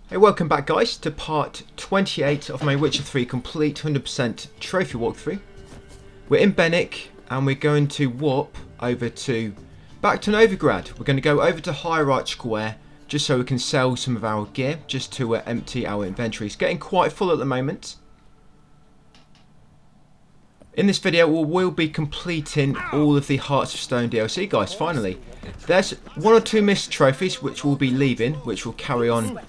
Hey, welcome back guys to part 28 of my Witcher 3 complete 100% trophy walkthrough. We're in Bennick and we're going to warp over back to Novigrad. We're going to go over to Hierarch Square just so we can sell some of our gear, just to empty our inventory. It's getting quite full at the moment. In this video we'll be completing all of the Hearts of Stone DLC guys, finally. There's one or two missed trophies which we'll be leaving, which will carry on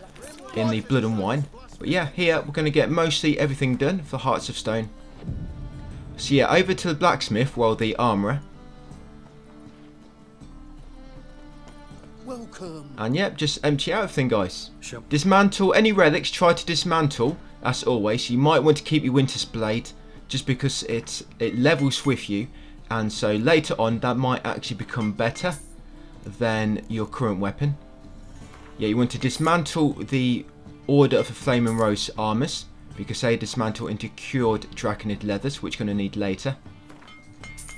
in the Blood and Wine. But yeah, here we're going to get mostly everything done for Hearts of Stone. So yeah, over to the blacksmith, well, the armourer. Welcome. And yep, just empty out everything guys. Sure. Dismantle any relics, try to dismantle, as always. You might want to keep your Winter's Blade, just because it levels with you. And so later on, that might actually become better than your current weapon. Yeah, you want to dismantle the Order of the Flame and Rose armors, because they dismantle into cured draconid leathers, which you're going to need later.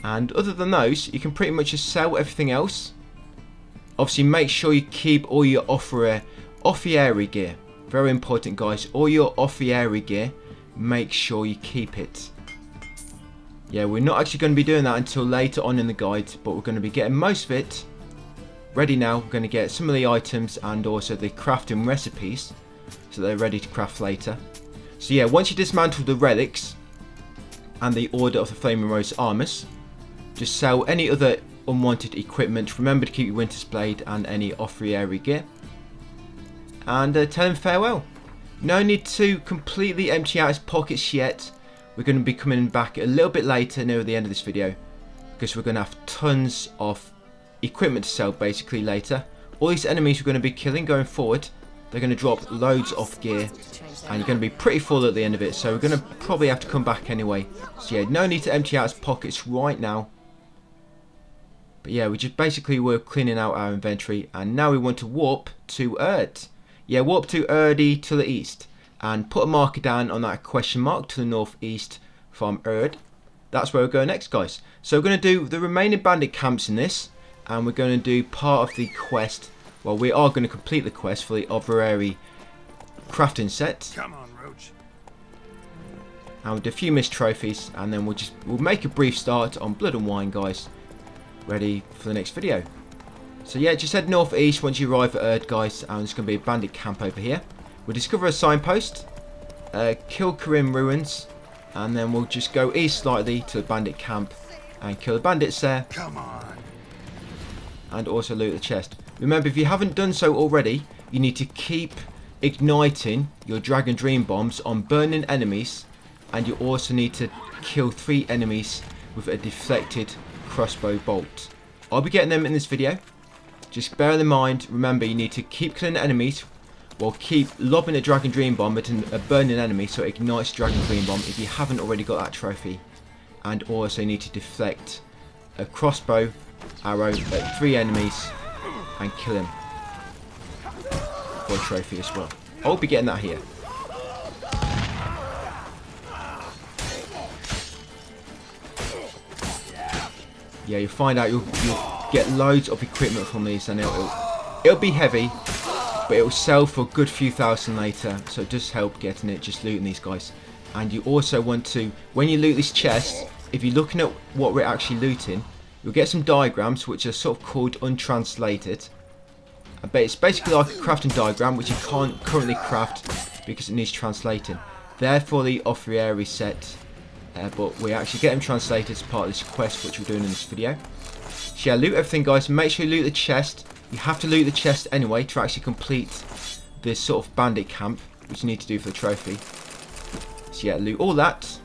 And other than those, you can pretty much just sell everything else. Obviously, make sure you keep all your offieri gear. Very important, guys. All your offieri gear, make sure you keep it. Yeah, we're not actually going to be doing that until later on in the guide, but we're going to be getting most of it ready now. We're going to get some of the items and also the crafting recipes, so they're ready to craft later. So yeah, once you dismantle the relics and the Order of the Flame and Rose armors, just sell any other unwanted equipment. Remember to keep your Winter's Blade and any offieri gear, and tell him farewell. No need to completely empty out his pockets yet. We're going to be coming back a little bit later near the end of this video, because we're going to have tons of equipment to sell basically later. All these enemies we're going to be killing going forward, they're going to drop loads of gear, and you're going to be pretty full at the end of it, so we're going to probably have to come back anyway. So yeah, no need to empty out his pockets right now. But yeah, we're cleaning out our inventory, and now we want to warp to Erd. Yeah, warp to Erdi to the east, and put a marker down on that question mark to the northeast from Erd. That's where we're going next guys. So we're going to do the remaining bandit camps in this, and we're going to do part of the quest. Well, we are going to complete the quest for the Offerary crafting set. Come on, Roach. And we'll do a few missed trophies, and then we'll make a brief start on Blood and Wine, guys. Ready for the next video. So yeah, just head northeast once you arrive at Erd, guys, and there's going to be a bandit camp over here. We'll discover a signpost, kill Karim ruins, and then we'll just go east slightly to the bandit camp and kill the bandits there. Come on. And also loot the chest. Remember, if you haven't done so already, you need to keep igniting your Dragon Dream bombs on burning enemies, and you also need to kill 3 enemies with a deflected crossbow bolt. I'll be getting them in this video. Just bear in mind, remember, you need to keep killing enemies while keep lobbing a Dragon Dream bomb at a burning enemy so it ignites Dragon Dream bomb if you haven't already got that trophy. And also you need to deflect a crossbow arrow at 3 enemies and kill him for a trophy as well. I'll be getting that here. Yeah, you'll find out you'll get loads of equipment from these, and it'll be heavy, but it will sell for a good few thousand later, so it does help getting it, just looting these guys. And you also want to, when you loot this chest, if you're looking at what we're actually looting, you'll get some diagrams which are sort of called untranslated. But it's basically like a crafting diagram which you can't currently craft because it needs translating. Therefore the Offieri set, but we actually get them translated as part of this quest which we're doing in this video. So yeah, loot everything guys, make sure you loot the chest. You have to loot the chest anyway to actually complete this sort of bandit camp, which you need to do for the trophy. So yeah, loot all that.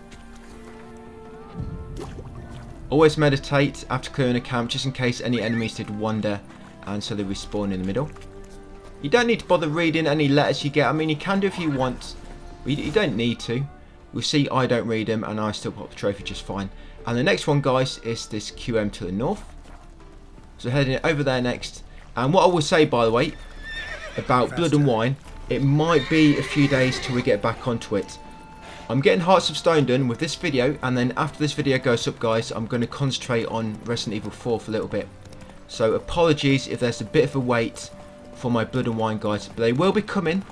Always meditate after clearing a camp, just in case any enemies did wander and so they respawn in the middle. You don't need to bother reading any letters you get. I mean, you can do if you want, but you don't need to. We'll see, I don't read them and I still pop the trophy just fine. And the next one guys is this QM to the north. So heading over there next. And what I will say, by the way, about Blood and Wine, it might be a few days till we get back onto it. I'm getting Hearts of Stone done with this video, and then after this video goes up guys, I'm going to concentrate on Resident Evil 4 for a little bit. So apologies if there's a bit of a wait for my Blood and Wine guys, but they will be coming.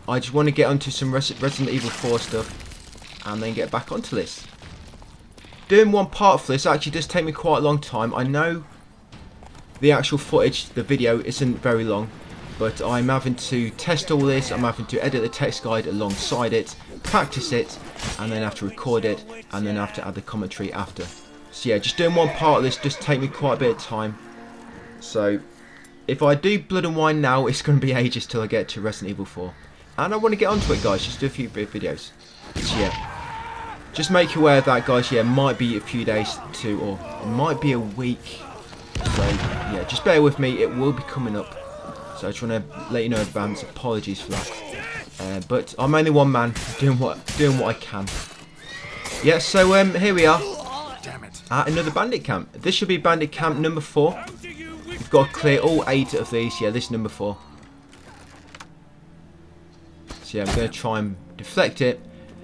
I just want to get onto some Resident Evil 4 stuff and then get back onto this. Doing one part for this actually does take me quite a long time. I know the actual footage, the video, isn't very long, but I'm having to test all this, I'm having to edit the text guide alongside it, practice it, and then have to record it, and then have to add the commentary after. So yeah, just doing one part of this does take me quite a bit of time. So if I do Blood and Wine now, it's going to be ages till I get to Resident Evil 4. And I want to get onto it, guys, just do a few videos. So yeah, just make you aware of that, guys. Yeah, might be a few days to, or it might be a week. So yeah, just bear with me, it will be coming up. So I just want to let you know in advance, apologies for that. But I'm only one man, doing what I can. Yeah, so here we are at another bandit camp. This should be bandit camp number 4. We've got to clear all 8 of these. Yeah, this is number 4. So yeah, I'm going to try and deflect it.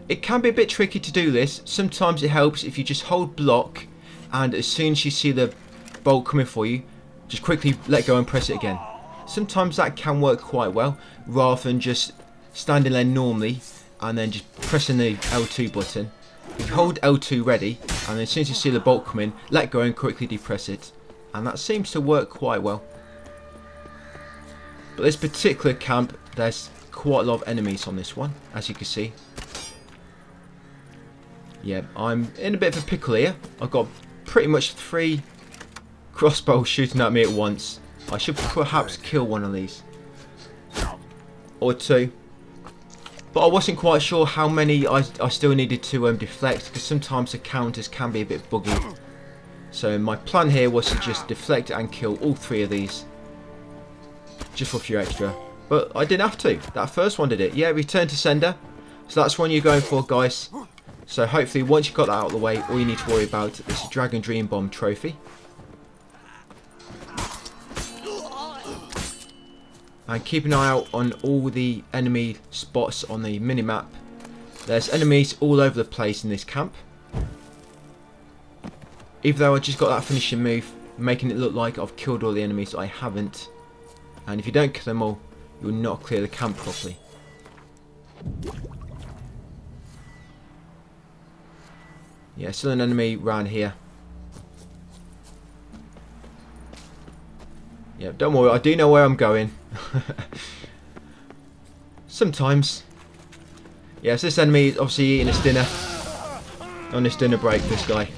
It can be a bit tricky to do this. Sometimes it helps if you just hold block, and as soon as you see the bolt coming for you, just quickly let go and press it again. Sometimes that can work quite well, rather than just standing there normally and then just pressing the L2 button. If you hold L2 ready, and then as soon as you see the bolt come in, let go and quickly depress it, and that seems to work quite well. But this particular camp, there's quite a lot of enemies on this one, as you can see. Yeah, I'm in a bit of a pickle here. I've got pretty much 3 crossbows shooting at me at once. I should perhaps kill one of these. Or 2. But I wasn't quite sure how many I still needed to deflect, because sometimes the counters can be a bit buggy. So my plan here was to just deflect and kill all 3 of these. Just for a few extra. But I didn't have to. That first one did it. Yeah, return to sender. So that's one you're going for, guys. So hopefully once you've got that out of the way, all you need to worry about is the Dragon Dream Bomb trophy. And keep an eye out on all the enemy spots on the minimap. There's enemies all over the place in this camp. Even though I just got that finishing move, making it look like I've killed all the enemies, I haven't. And if you don't kill them all, you will not clear the camp properly. Yeah, still an enemy around here. Yeah, don't worry, I do know where I'm going. Sometimes. Yes, this enemy is obviously eating his dinner. On his dinner break, this guy.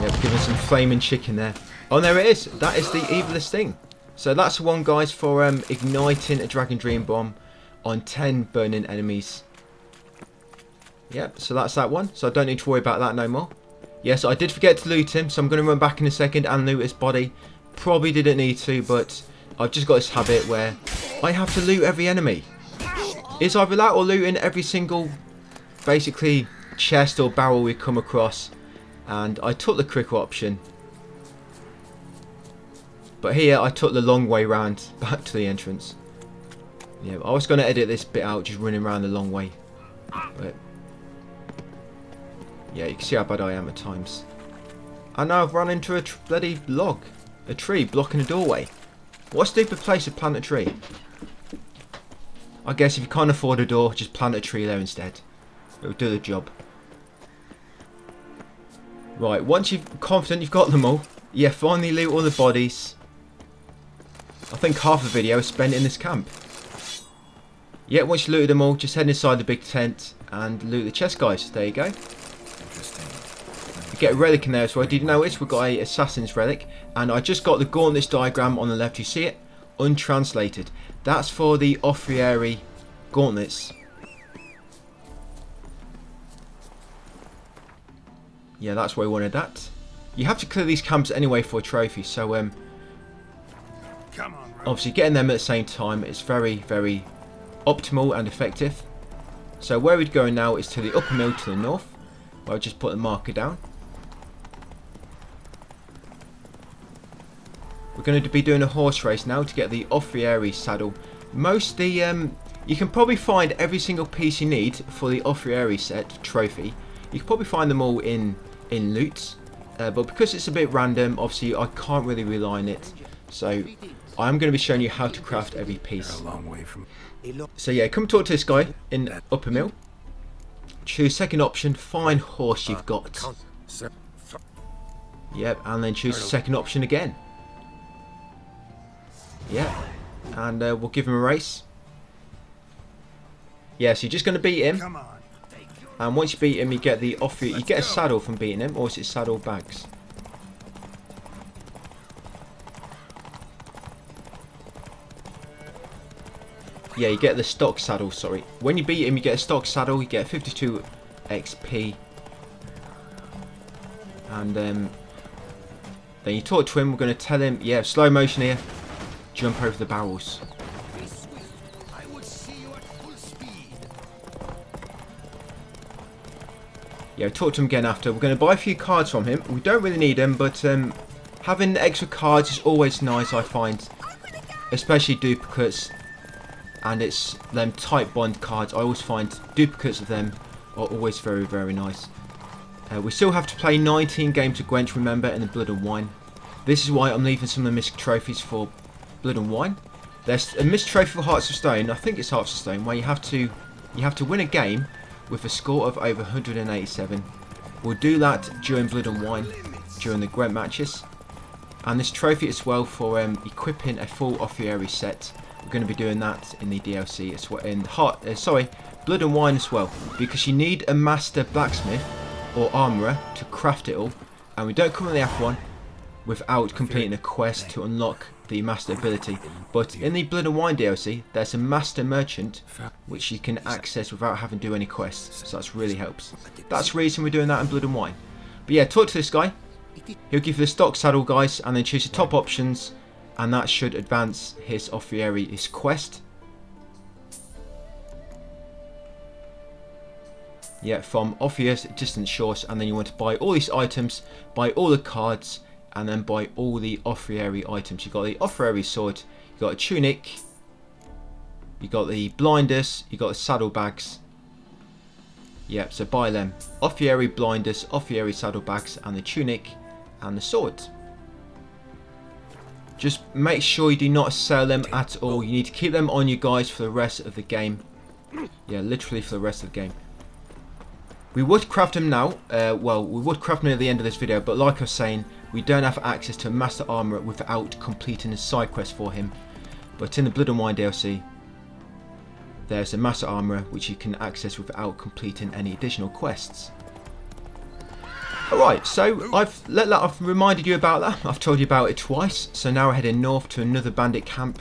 Yep, giving some flaming chicken there. Oh, there it is. That is the evilest thing. So that's the one, guys, for igniting a Dragon Dream Bomb on 10 burning enemies. Yep, so that's that one. So I don't need to worry about that no more. Yes, I did forget to loot him, so I'm going to run back in a second and loot his body. Probably didn't need to, but I've just got this habit where I have to loot every enemy. It's either that or looting every single, basically, chest or barrel we come across. And I took the quicker option. But here, I took the long way round back to the entrance. Yeah, I was going to edit this bit out, just running around the long way. But yeah, you can see how bad I am at times. And now I've run into a bloody log. A tree blocking a doorway. What a stupid place to plant a tree. I guess if you can't afford a door, just plant a tree there instead. It'll do the job. Right, once you're confident you've got them all, yeah, finally loot all the bodies. I think half the video is spent in this camp. Yeah, once you looted them all, just head inside the big tent and loot the chest, guys. There you go. Get a relic in there as well. Did you notice we've got a assassin's relic? And I just got the gauntlets diagram on the left. You see it? Untranslated. That's for the Offrieri gauntlets. Yeah, that's why I wanted that. You have to clear these camps anyway for a trophy. So obviously getting them at the same time is very, very optimal and effective. So where we're going now is to the upper mill to the north. I'll just put the marker down. We're going to be doing a horse race now to get the Offrieri saddle. You can probably find every single piece you need for the Offrieri set trophy. You can probably find them all in loot. but because it's a bit random, obviously I can't really rely on it. So I'm going to be showing you how to craft every piece. So yeah, come talk to this guy in Upper Mill. Choose second option, find horse you've got. Yep, and then choose the second option again. Yeah, and we'll give him a race. Yeah, so you're just going to beat him. And once you beat him, you get the offer. You get a saddle from beating him, or is it saddle bags? Yeah, you get the stock saddle, sorry. When you beat him, you get a stock saddle, you get 52 XP. And then you talk to him, we're going to tell him, yeah, slow motion here, jump over the barrels. Yeah, talk to him again after. We're going to buy a few cards from him. We don't really need them, but having extra cards is always nice, I find. Especially duplicates. And it's them type bond cards. I always find duplicates of them are always very, very nice. We still have to play 19 games of Gwent, remember, in the Blood and Wine. This is why I'm leaving some of the missed trophies for Blood and Wine. There's a missed trophy for Hearts of Stone. I think it's Hearts of Stone, where you have to win a game with a score of over 187. We'll do that during Blood and Wine, during the Gwent matches. And this trophy as well for equipping a full Offieri set. We're going to be doing that in the DLC as well, in Blood and Wine as well, because you need a master blacksmith or armourer to craft it all, and we don't currently have one without completing a quest to unlock the master ability. But in the Blood and Wine DLC, there's a master merchant which you can access without having to do any quests, so that really helps. That's the reason we're doing that in Blood and Wine. But yeah, talk to this guy. He'll give you the stock saddle, guys, and then choose the top options. And that should advance his Offieri, his quest. Yeah, from Offieri's distant shores, and then you want to buy all these items, buy all the cards, and then buy all the Offieri items. You got the Offieri sword, you got a tunic, you got the blinders, you got the saddlebags. Yep, so buy them. Offieri blinders, Offieri saddlebags, and the tunic, and the sword. Just make sure you do not sell them at all. You need to keep them on you guys for the rest of the game. Yeah, literally for the rest of the game. We would craft them now. Well, we would craft them at the end of this video. But like I was saying, we don't have access to a Master Armourer without completing a side quest for him. But in the Blood and Wine DLC, there's a Master Armourer which you can access without completing any additional quests. Alright, so I've reminded you about that. I've told you about it twice. So now we're heading north to another bandit camp.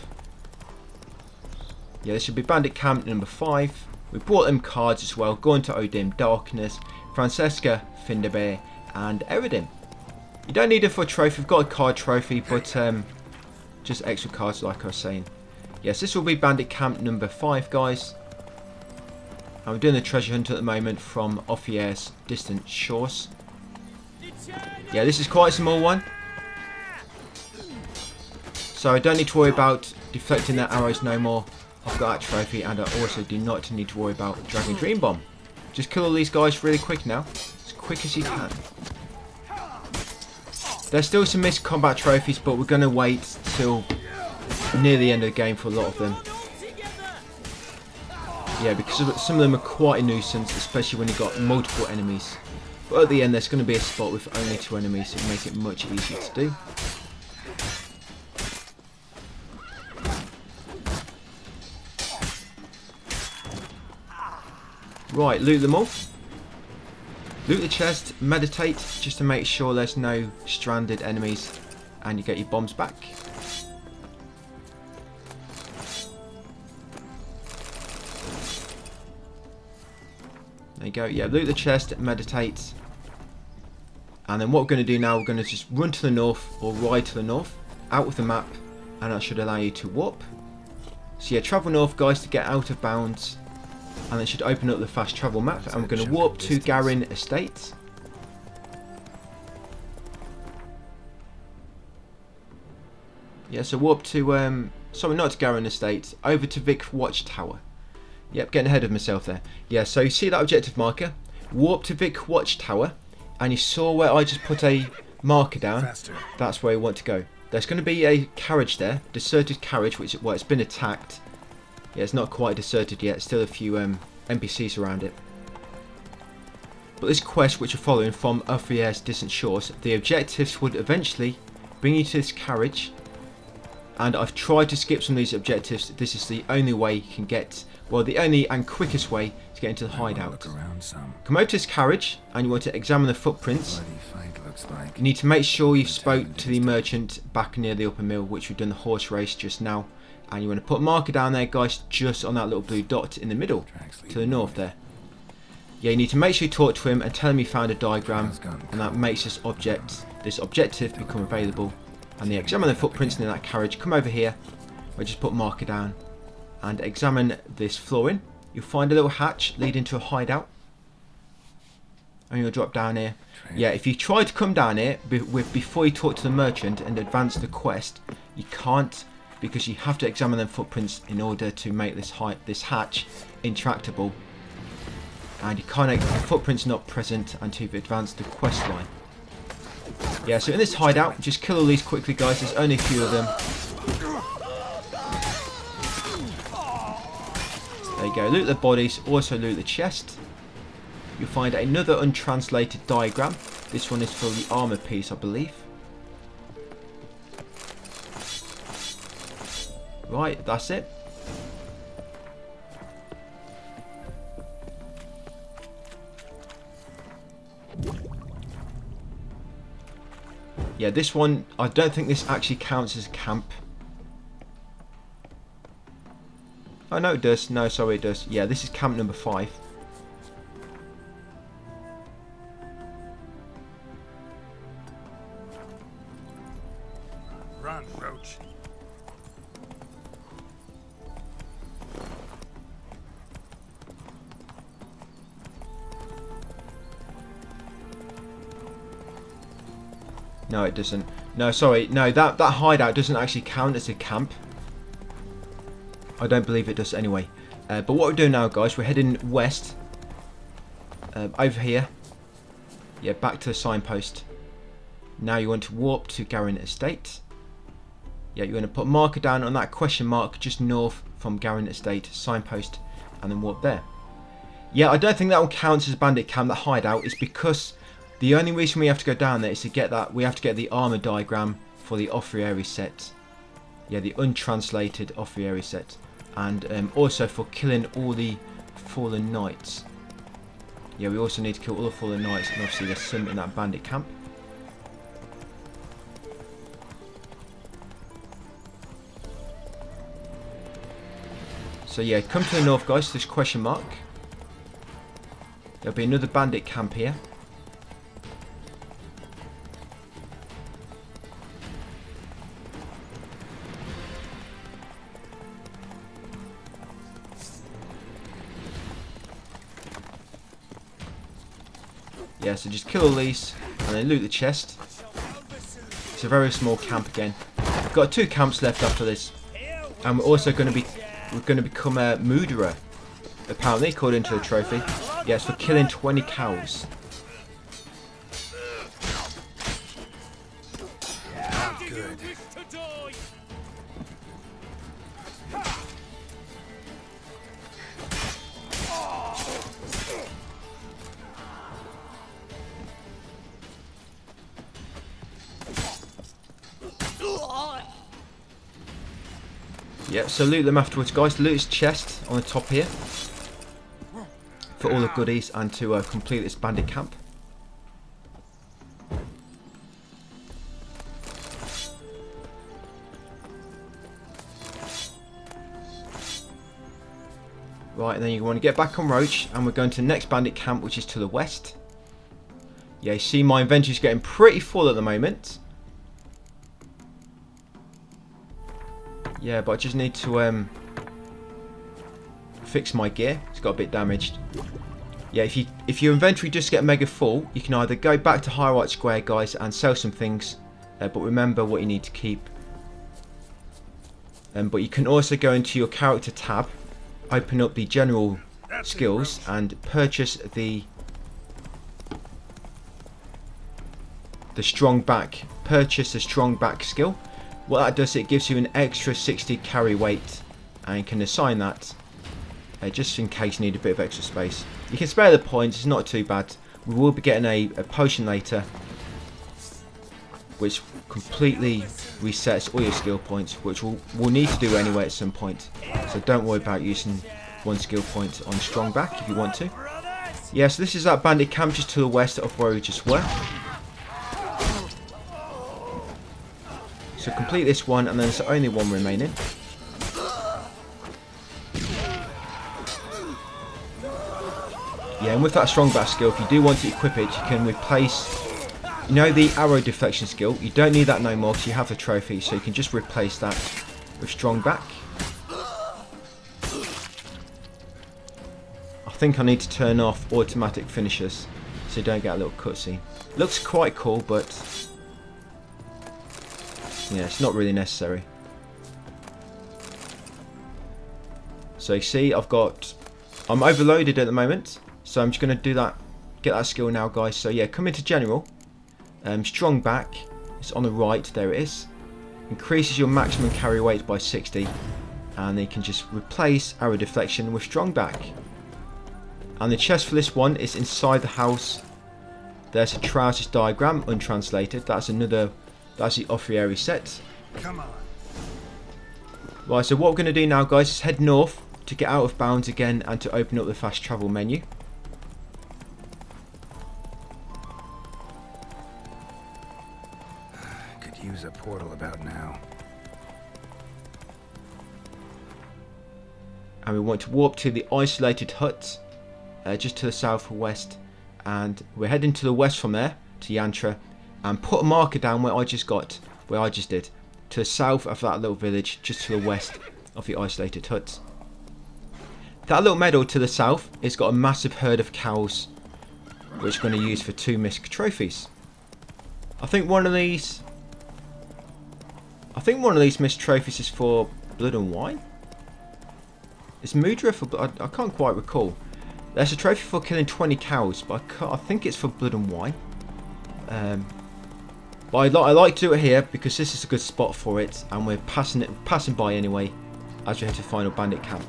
Yeah, this should be bandit camp number 5. We brought them cards as well. Going to Odim, Darkness, Francesca, Finderbear, and Eridim. You don't need it for a trophy. We've got a card trophy, but just extra cards like I was saying. Yes, this will be bandit camp number 5, guys. And we're doing the treasure hunt at the moment from Offieri's distant shores. Yeah, this is quite a small one, so I don't need to worry about deflecting their arrows no more. I've got that trophy, and I also do not need to worry about Dragon Dream Bomb. Just kill all these guys really quick now, as quick as you can. There's still some missed combat trophies, but we're going to wait till near the end of the game for a lot of them. Yeah, because some of them are quite a nuisance, especially when you've got multiple enemies. But at the end, there's going to be a spot with only 2 enemies, so it makes it much easier to do. Right, loot them all. Loot the chest, meditate, just to make sure there's no stranded enemies, and you get your bombs back. There you go. Yeah, loot the chest, meditate. And then what we're going to do now, we're going to just run to the north, or ride to the north, out with the map, and that should allow you to warp. So yeah, travel north, guys, to get out of bounds, and it should open up the fast travel map, and we're going to warp to Garin Estate. Yeah, so warp to, sorry, not to Garin Estate, over to Vic Watchtower. Yep, getting ahead of myself there. Yeah, so you see that objective marker, warp to Vic Watchtower, and you saw where I just put a marker down, that's where you want to go. There's going to be a carriage there, deserted carriage, which, well, it's been attacked. Yeah, it's not quite deserted yet, still a few NPCs around it. But this quest, which you're following from Ophir's distant shores, the objectives would eventually bring you to this carriage. And I've tried to skip some of these objectives. This is the only way you can get, well, the only and quickest way to get into the hideout. Come over to this carriage and you want to examine the footprints. You need to make sure you've spoke to the merchant back near the upper mill, which we've done the horse race just now. And you want to put a marker down there, guys, just on that little blue dot in the middle, to the north there. Yeah, you need to make sure you talk to him and tell him you found a diagram, and that makes this objective become available. And you examine the footprints in that carriage. Come over here, we'll just put marker down and examine this flooring. You'll find a little hatch leading to a hideout, and you'll drop down here. Yeah, if you try to come down here before you talk to the merchant and advance the quest, you can't, because you have to examine them footprints in order to make this hatch intractable. And you can't, the footprints not present until you've advanced the quest line. Yeah, so in this hideout, just kill all these quickly, guys. There's only a few of them. There you go. Loot the bodies. Also loot the chest. You'll find another untranslated diagram. This one is for the armor piece, I believe. Right, that's it. Yeah, this one, I don't think this actually counts as a camp. Oh, no, it does. No, sorry, it does. Yeah, this is camp number 5. Run, Roach. No, it doesn't. No, sorry. No, that hideout doesn't actually count as a camp. I don't believe it does anyway. But what we're doing now, guys, we're heading west. Over here. Yeah, back to the signpost. Now you want to warp to Garin Estate. Yeah, you're going to put a marker down on that question mark just north from Garin Estate signpost, and then warp there. Yeah, I don't think that one counts as bandit camp, that hideout. It's because the only reason we have to go down there is to get that, we have to get the armor diagram for the Offrieri set. Yeah, the untranslated Offrieri set. And also for killing all the fallen knights. Yeah, we also need to kill all the fallen knights, and obviously there's some in that bandit camp. So yeah, come to the north, guys, this question mark. There'll be another bandit camp here. Yeah, so just kill all these and then loot the chest. It's a very small camp again. We've got 2 camps left after this, and we're also going to become a Murderer, apparently, according to the trophy. Yes, for killing 20 cows. Yeah, good. Yep, so loot them afterwards, guys. Loot his chest on the top here for all the goodies and to complete this bandit camp. Right, and then you want to get back on Roach, and we're going to the next bandit camp, which is to the west. Yeah, you see my inventory's getting pretty full at the moment. Yeah, but I just need to fix my gear. It's got a bit damaged. Yeah, if your inventory just get mega full, you can either go back to Hierarch Square, guys, and sell some things. But remember what you need to keep. But you can also go into your character tab, open up the general skills, and purchase the the strong back. Purchase the strong back skill. What that does, it gives you an extra 60 carry weight, and you can assign that just in case you need a bit of extra space. You can spare the points, it's not too bad. We will be getting a potion later, which completely resets all your skill points, which we'll need to do anyway at some point. So don't worry about using one skill point on strong back if you want to. Yeah, so this is that bandit camp just to the west of where we just were. So complete this one, and then there's only one remaining. Yeah, and with that strong back skill, if you do want to equip it, you can replace, you know, the arrow deflection skill. You don't need that no more because you have the trophy, so you can just replace that with strong back. I think I need to turn off automatic finishers so you don't get a little cutscene. Looks quite cool, but yeah, it's not really necessary. So you see, I'm overloaded at the moment, so I'm just going to do that, get that skill now, guys. So yeah, come into general, strong back, it's on the right, there it is. Increases your maximum carry weight by 60, and then you can just replace arrow deflection with strong back. And the chest for this one is inside the house. There's a trousers diagram, untranslated. That's the Offrieri set. Come on. Right, so what we're going to do now, guys, is head north to get out of bounds again and to open up the fast travel menu. Could use a portal about now. And we want to warp to the isolated hut, just to the southwest, and we're heading to the west from there to Yantra, and put a marker down where I just did, to the south of that little village, just to the west of the isolated huts. That little meadow to the south, it's got a massive herd of cows, which we're going to use for 2 misc trophies. I think one of these misc trophies is for blood and wine. Is Mudra for blood? I can't quite recall. There's a trophy for killing 20 cows, but I think it's for blood and wine. But I like to do it here because this is a good spot for it, and we're passing by anyway as we head to the final bandit camp.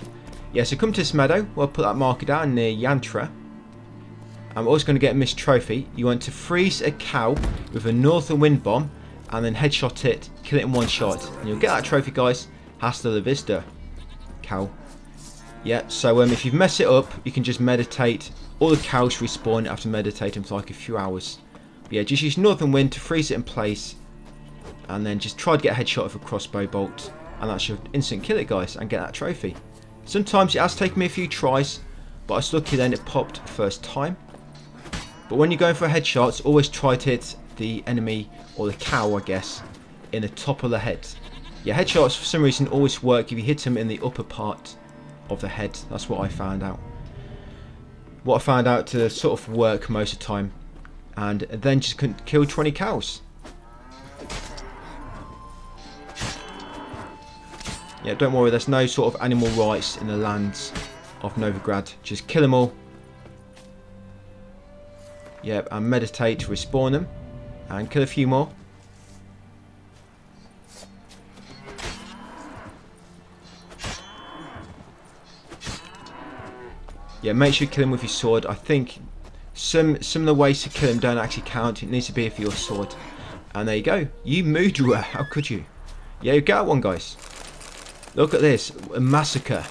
Yeah, so come to this meadow. We'll put that marker down near Yantra. I'm also going to get a missed trophy. You want to freeze a cow with a northern wind bomb, and then headshot it, kill it in one shot, and you'll get that trophy, guys. Hasta la vista, cow. Yeah, so if you mess it up, you can just meditate. All the cows respawn after meditating for like a few hours. But yeah, just use Northern Wind to freeze it in place, and then just try to get a headshot with a crossbow bolt, and that should instant kill it, guys, and get that trophy. Sometimes it has taken me a few tries, but I was lucky then it popped first time. But when you're going for a headshot, always try to hit the enemy, or the cow, I guess, in the top of the head. Yeah, headshots for some reason always work if you hit them in the upper part of the head. That's what I found out. What I found out to sort of work most of the time, and then just kill 20 cows. Yeah, don't worry, there's no sort of animal rights in the lands of Novigrad. Just kill them all. Yep, and meditate to respawn them, and kill a few more. Yeah, make sure you kill him with your sword. I think some of the ways to kill him don't actually count. It needs to be for your sword. And there you go. You murderer. How could you? Yeah, you get one, guys. Look at this. A massacre.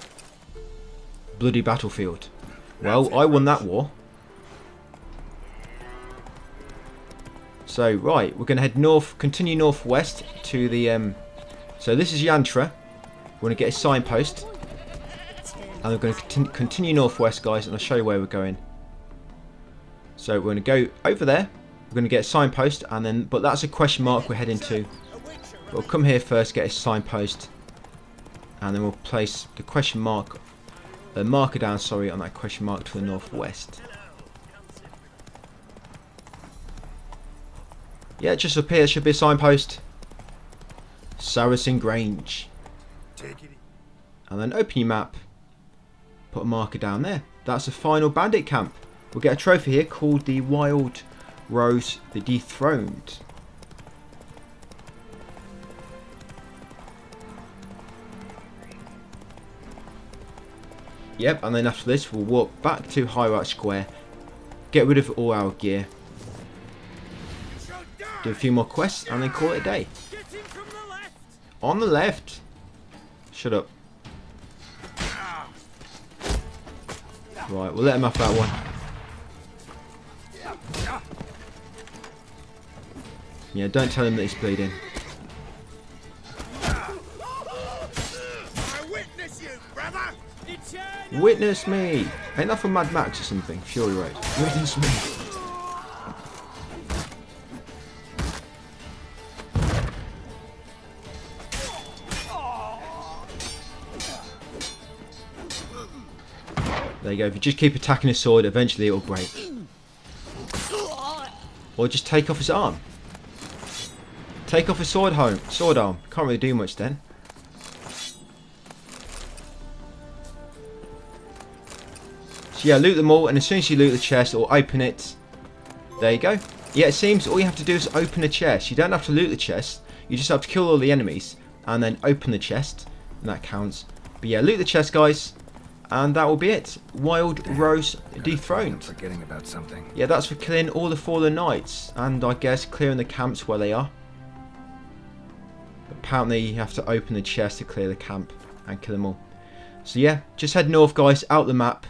Bloody battlefield. Well, I won that war. So, right. We're going to head north, continue northwest to the... So, this is Yantra. We're going to get a signpost. And we're going to continue northwest, guys, and I'll show you where we're going. So we're going to go over there. We're going to get a signpost, and then, but that's a question mark we're heading to. We'll come here first, get a signpost, and then we'll place the question mark, the marker down, sorry, on that question mark to the northwest. Yeah, just up here should be a signpost. Saracen Grange. And then open your map. Put a marker down there. That's the final bandit camp. We'll get a trophy here called the Wild Rose the Dethroned. Yep, and then after this we'll walk back to Hierarch Square, get rid of all our gear, do a few more quests and then call it a day. On the left. Shut up. Right, we'll let him have that one. Yeah, don't tell him that he's bleeding. Witness me! Ain't that from Mad Max or something? Fury Road. Witness me! There you go. If you just keep attacking his sword, eventually it will break. Or just take off his arm. Take off his sword arm. Can't really do much then. So yeah, loot them all, and as soon as you loot the chest or open it, there you go. Yeah, it seems all you have to do is open a chest. You don't have to loot the chest. You just have to kill all the enemies and then open the chest, and that counts. But yeah, loot the chest, guys, and that will be it. Wild Rose Dethroned. Forgetting about something. Yeah, that's for killing all the fallen knights, and I guess clearing the camps where they are. Apparently, you have to open the chest to clear the camp and kill them all. So yeah, just head north, guys, out the map.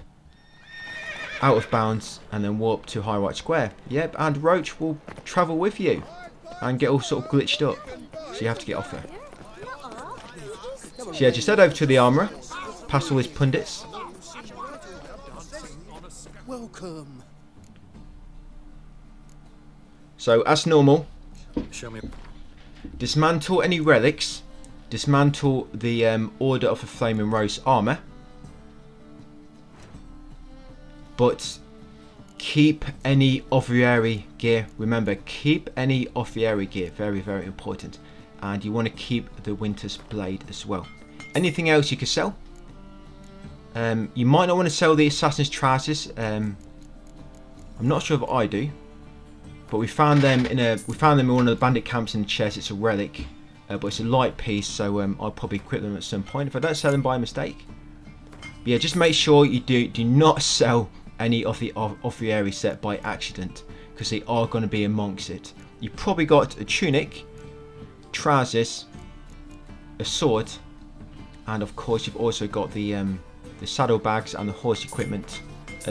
Out of bounds, and then warp to Hierarch Square. Yep, and Roach will travel with you and get all sort of glitched up, so you have to get off there. So yeah, just head over to the armourer, past all his pundits. Welcome. So as normal, Show me. dismantle any relics, dismantle the Order of the Flaming Rose armour. But keep any Offieri gear. Remember, keep any Offieri gear. Very, very important. And you want to keep the Winter's Blade as well. Anything else you can sell. You might not want to sell the Assassin's Trousers. I'm not sure if I do. But we found them in one of the bandit camps in the chest. It's a relic. But it's a light piece, so I'll probably equip them at some point if I don't sell them by mistake. But yeah, just make sure you do not sell any of the Offieri set by accident, because they are going to be amongst it. You probably got a tunic, trousers, a sword, and of course you've also got the saddlebags and the horse equipment.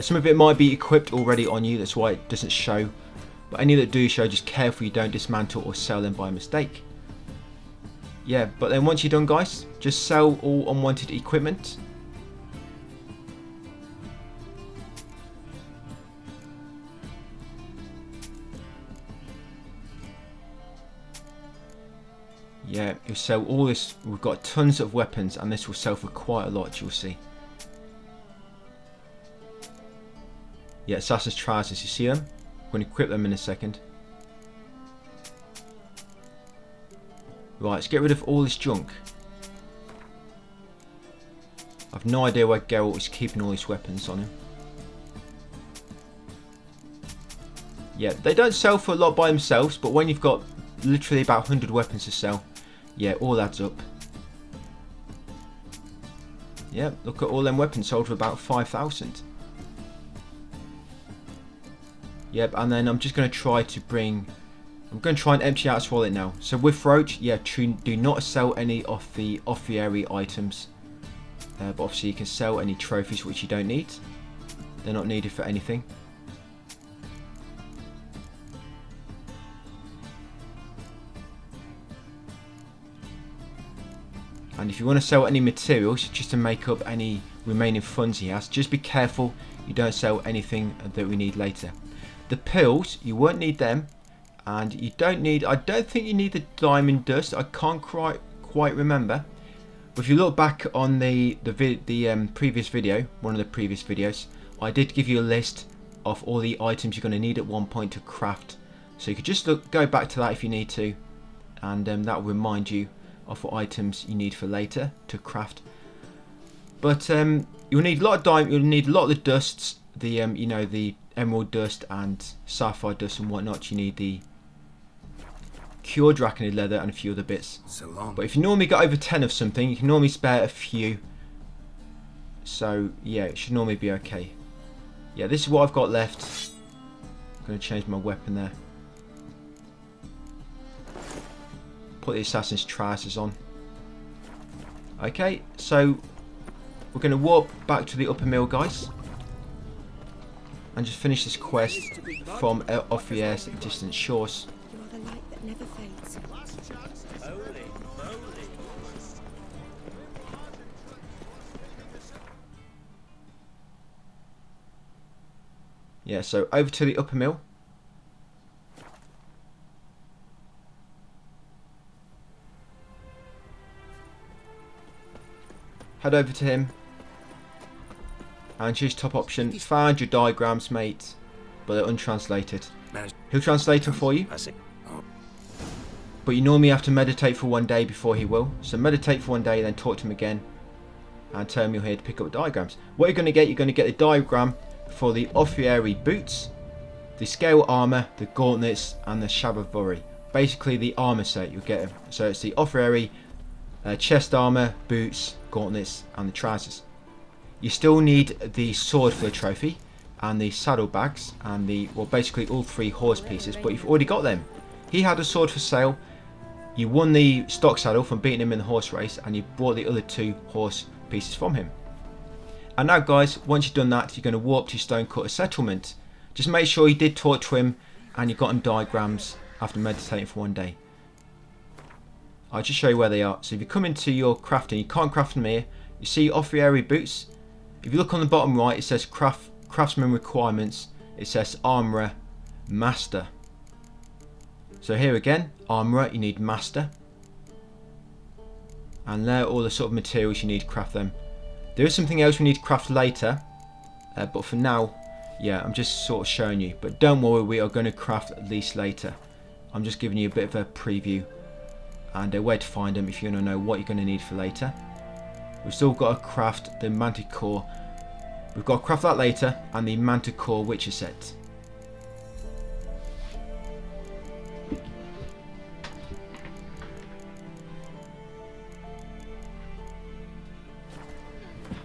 Some of it might be equipped already on you, that's why it doesn't show. But any that do show, just careful you don't dismantle or sell them by mistake. Yeah, but then once you're done, guys, just sell all unwanted equipment. Yeah, you'll sell all this. We've got tons of weapons, and this will sell for quite a lot, you'll see. Yeah, Assassin's Trousers, you see them? I'm going to equip them in a second. Right, let's get rid of all this junk. I've no idea where Geralt is keeping all these weapons on him. Yeah, they don't sell for a lot by themselves, but when you've got literally about 100 weapons to sell, yeah, all adds up. Yeah, look at all them weapons sold for about 5,000. Yep, and then I'm just going to try to bring... I'm going to try and empty out his wallet now. So with Roach, yeah, do not sell any of the Offieri items. But obviously you can sell any trophies which you don't need. They're not needed for anything. And if you want to sell any materials just to make up any remaining funds he has, just be careful you don't sell anything that we need later. The pills, you won't need them, and you don't need, I don't think you need the diamond dust. I can't quite remember. But if you look back on the previous video, one of the previous videos, I did give you a list of all the items you're going to need at one point to craft. So you could just go back to that if you need to, and that will remind you of what items you need for later to craft. But you'll need a lot of diamond, you'll need a lot of the dusts, the you know, the emerald dust and sapphire dust and whatnot, you need the cured draconid leather and a few other bits. So long. But if you normally get over 10 of something, you can normally spare a few. So yeah, it should normally be okay. Yeah, this is what I've got left. I'm going to change my weapon there. Put the assassin's trousers on. Okay, so we're going to walk back to the upper mill, guys, and just finish this quest from Offrier's distant shores. You are the light that never fades. Yeah, so over to the upper mill. Head over to him and choose top option. Found your diagrams, mate, but they're untranslated. He'll translate them for you, I see. Oh, but you normally have to meditate for 1 day before he will. So meditate for 1 day, then talk to him again and tell him you're here to pick up diagrams. What you're going to get the diagram for the Offrieri boots, the scale armour, the gauntlets and the Shabavori. Basically the armour set you'll get him. So it's the Offrieri chest armour, boots, gauntlets and the trousers. You still need the sword for the trophy and the saddlebags and the, well, basically all 3 horse pieces, but you've already got them. He had a sword for sale. You won the stock saddle from beating him in the horse race, and you bought the other 2 horse pieces from him. And now, guys, once you've done that, you're going to warp to Stonecutter Settlement. Just make sure you did talk to him and you got him diagrams after meditating for 1 day. I'll just show you where they are. So if you come into your crafting, you can't craft them here. You see Offrieri boots. If you look on the bottom right, it says craftsman requirements. It says armourer, master. So here again, armourer, you need master. And there are all the sort of materials you need to craft them. There is something else we need to craft later, but for now, yeah, I'm just sort of showing you. But don't worry, we are going to craft these later. I'm just giving you a bit of a preview and where to find them if you want to know what you're going to need for later. We've still got to craft the Manticore. We've got to craft that later, and the Manticore Witcher set.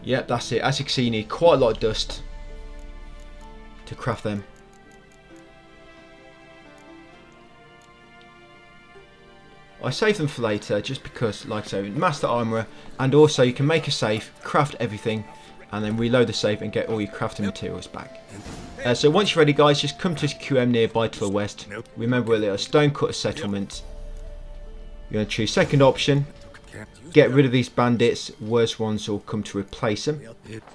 Yep, that's it. As you can see, you need quite a lot of dust to craft them. I save them for later just because, like I say, Master Armourer, and also you can make a save, craft everything, and then reload the save and get all your crafting materials back. So once you're ready, guys, just come to QM nearby to the west. Remember, we're at a Stonecutter Settlement. You're going to choose second option. Get rid of these bandits, worst ones will come to replace them.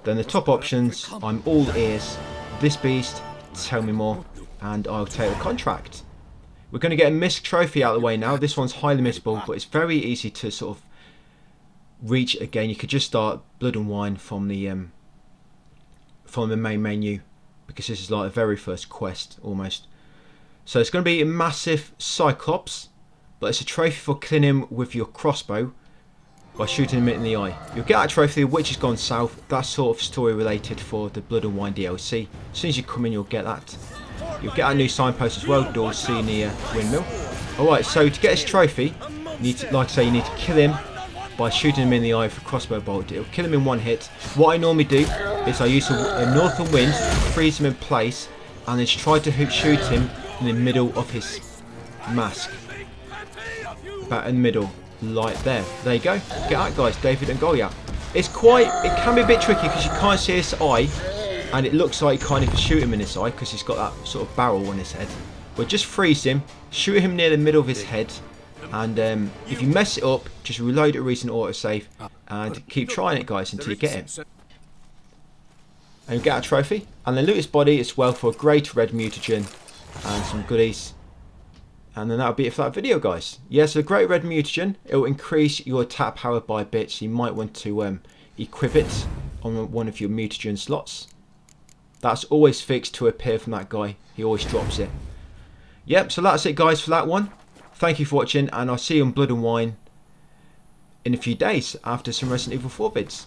Then the top options, I'm all ears, this beast, tell me more, and I'll take the contract. We're going to get a misc trophy out of the way now. This one's highly missable, but it's very easy to sort of reach again. You could just start Blood and Wine from the main menu, because this is like the very first quest almost. So it's going to be a massive Cyclops, but it's a trophy for killing him with your crossbow by shooting him in the eye. You'll get that trophy, which has gone south. That's sort of story related for the Blood and Wine DLC. As soon as you come in, you'll get that. You'll get our new signpost as well, Door C near Windmill. Alright, so to get this trophy, you need to, like I say, you need to kill him by shooting him in the eye with a crossbow bolt. It'll kill him in 1 hit. What I normally do is I use a northern wind to freeze him in place, and then try to shoot him in the middle of his mask. About in the middle. Like there. There you go. Get that, guys. David and Goliath. It can be a bit tricky because you can't see his eye, and it looks like you can't even shoot him in his eye because he's got that sort of barrel on his head. But just freeze him, shoot him near the middle of his head, and if you mess it up, just reload it, recent autosave, and keep trying it, guys, until you get him. And you get a trophy, and then loot his body as well for a great red mutagen and some goodies. And then that'll be it for that video, guys. Yeah, so the great red mutagen, it will increase your attack power by a bit, so you might want to equip it on one of your mutagen slots. That's always fixed to appear from that guy. He always drops it. Yep, so that's it, guys, for that one. Thank you for watching, and I'll see you on Blood and Wine in a few days after some Resident Evil 4 vids.